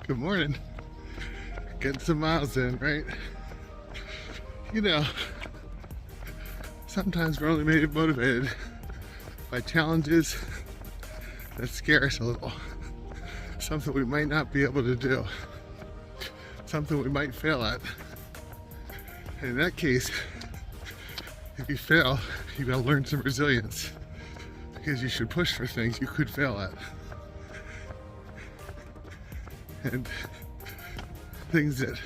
Good morning. Getting some miles in, right? You know, sometimes we're only made motivated by challenges that scare us a little. Something we might not be able to do. Something we might fail at. And in that case, if you fail, you gotta learn some resilience. Because you should push for things you could fail at. And things that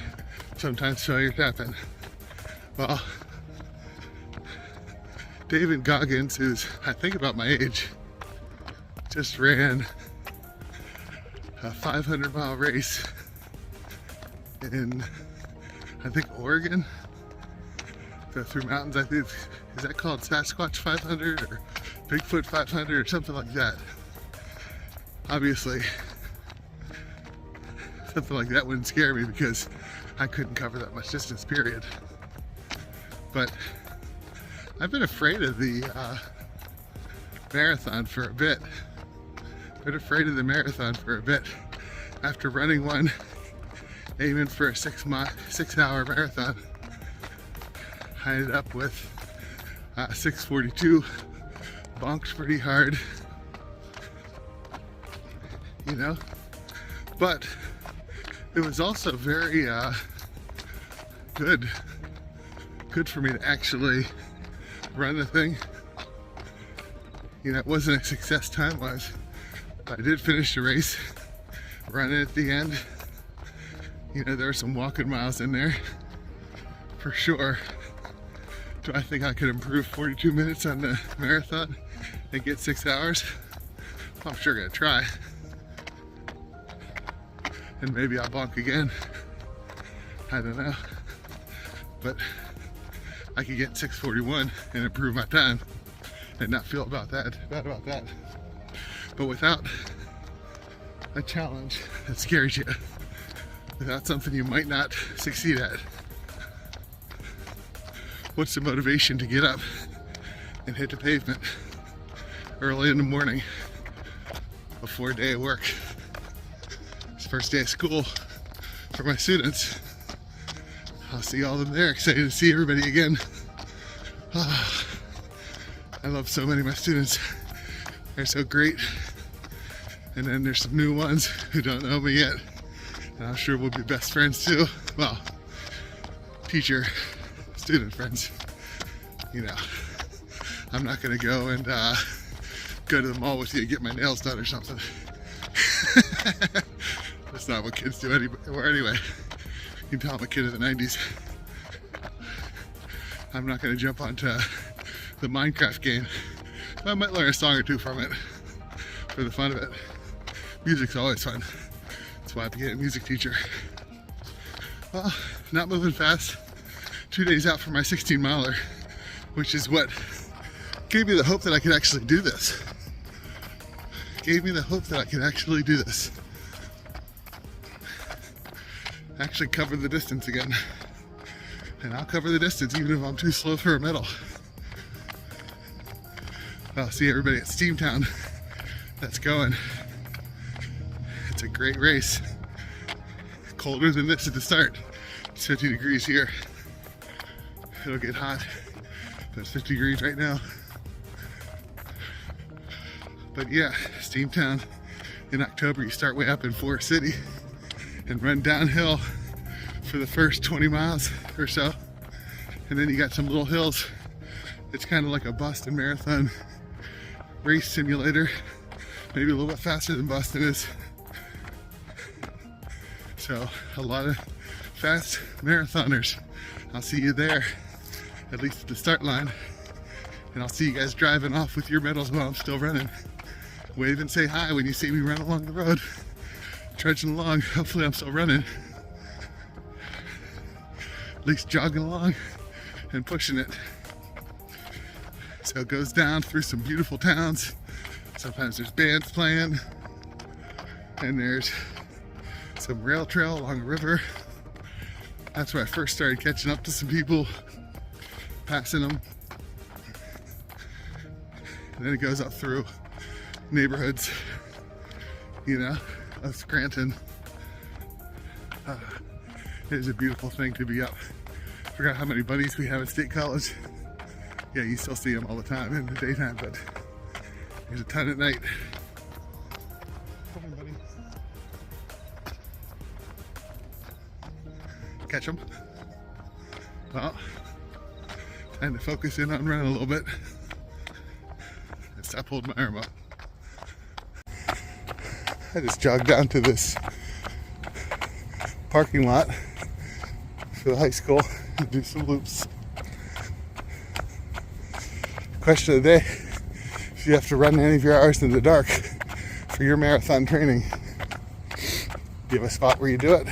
sometimes failures happen. Well, David Goggins, who's I think about my age, just ran a 500-mile race in, I think, Oregon. Go through mountains. I think, is that called Sasquatch 500 or Bigfoot 500 or something like that? Obviously, something like that wouldn't scare me because I couldn't cover that much distance, period. But I've been afraid of the marathon for a bit. Been afraid of the marathon for a bit. After running one, aiming for a 6-hour marathon, I ended up with 6:42, bonked pretty hard, you know. But it was also very good for me to actually run the thing. You know, it wasn't a success time-wise, but I did finish the race, run it at the end. You know, there were some walking miles in there, for sure. Do I think I could improve 42 minutes on the marathon and get 6 hours? Well, I'm sure gonna try. And maybe I'll bonk again. I don't know. But I could get 6:41 and improve my time and not feel bad about that. But without a challenge that scares you, without something you might not succeed at, what's the motivation to get up and hit the pavement early in the morning before a day of work? It's the first day of school for my students. I'll see all of them there, excited to see everybody again. I love so many of my students. They're so great. And then there's some new ones who don't know me yet. And I'm sure we'll be best friends too. Well, teacher, student friends. You know, I'm not gonna go and go to the mall with you to get my nails done or something. That's not what kids do anyway. You can tell I'm a kid of the 90s. I'm not going to jump onto the Minecraft game. I might learn a song or two from it for the fun of it. Music's always fun. That's why I became a music teacher. Well, not moving fast. 2 days out from my 16-miler, which is what gave me the hope that I could actually do this. Gave me the hope that I could actually do this. Actually cover the distance again. And I'll cover the distance even if I'm too slow for a medal. I'll see everybody at Steamtown that's going. It's a great race. Colder than this at the start. It's 50 degrees here. It'll get hot, but it's 50 degrees right now. But yeah, Steamtown in October, you start way up in Forest City and run downhill for the first 20 miles or so. And then you got some little hills. It's kind of like a Boston Marathon race simulator. Maybe a little bit faster than Boston is. So a lot of fast marathoners. I'll see you there, at least at the start line. And I'll see you guys driving off with your medals while I'm still running. Wave and say hi when you see me run along the road. Trudging along, hopefully I'm still running. At least jogging along and pushing it. So it goes down through some beautiful towns. Sometimes there's bands playing. And there's some rail trail along the river. That's where I first started catching up to some people, passing them. And then it goes up through neighborhoods, you know, of Scranton. It is a beautiful thing to be up. Forgot how many buddies we have at State College. Yeah, you still see them all the time in the daytime, but there's a ton at night. Come on, buddy. Catch them. Well, time to focus in on running a little bit. Stop holding my arm up. I just jogged down to this parking lot for the high school and do some loops. Question of the day: if you have to run any of your hours in the dark for your marathon training, do you have a spot where you do it?